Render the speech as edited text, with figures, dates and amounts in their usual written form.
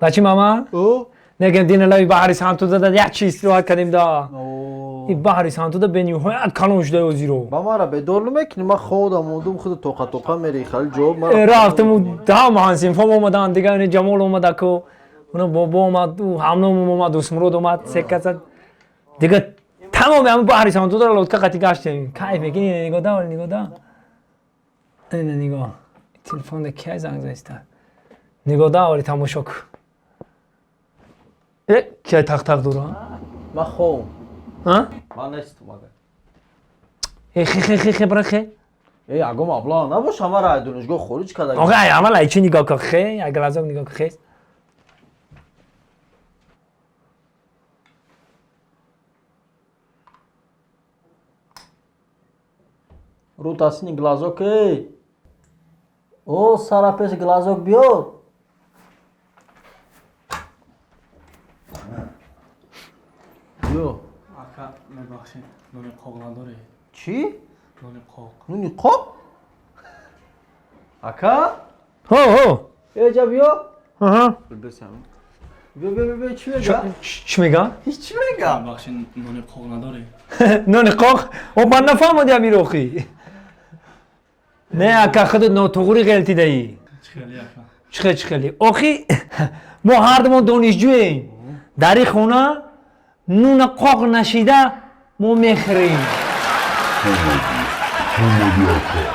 بچه ماما او نگم دین لای بحری سانتو داد یک چیز رو کردیم دا این بحری سانتو داد به نیوهای کلونش داد وزیرو با ما را به دور نمیکنی ما خودم موندم خود توقع میری خیلی جواب ما رفتم و دا مهانسیم فهم اومدن دیگه این جمال اومد که اونو بابا اومد و حملم اومد و سمرود اومد سکت زد دیگه تمام همه بحری سانتو داد لطکا قطی گشتیم کیف میکنی نگاه دا نگاه دا این نگاه تلفن ده کی زنگ زد نگاه دا ولی تماشا کن کی تق دورا ما خو ها ما نیست مگه خی برخه ای اگم ابلا نباش همه را دونشگاه خروج کرده آقا عمل ای چی نگاه که خی اگر از نگاه که خی رو تاسینی گلازوک ای او سارا پیش گلازوک بیار بیو Aka ببخشید نون قاق نداره چی؟ نون قاق نونی قاب؟ اکا؟ هو ایجا بیو ها بسیم بیا چی میگه؟ چی میگن هیچ میگه ببخشید نون قاق نداره نون قاق او من نفهمم امیر اخی نه اکا خودت نوتوری غلطی دایی چخیلی اکا چخلی اخی ما هر دو دانشجوییم در این خونه نون قاق نشیده ما میخریم Comedy Attack.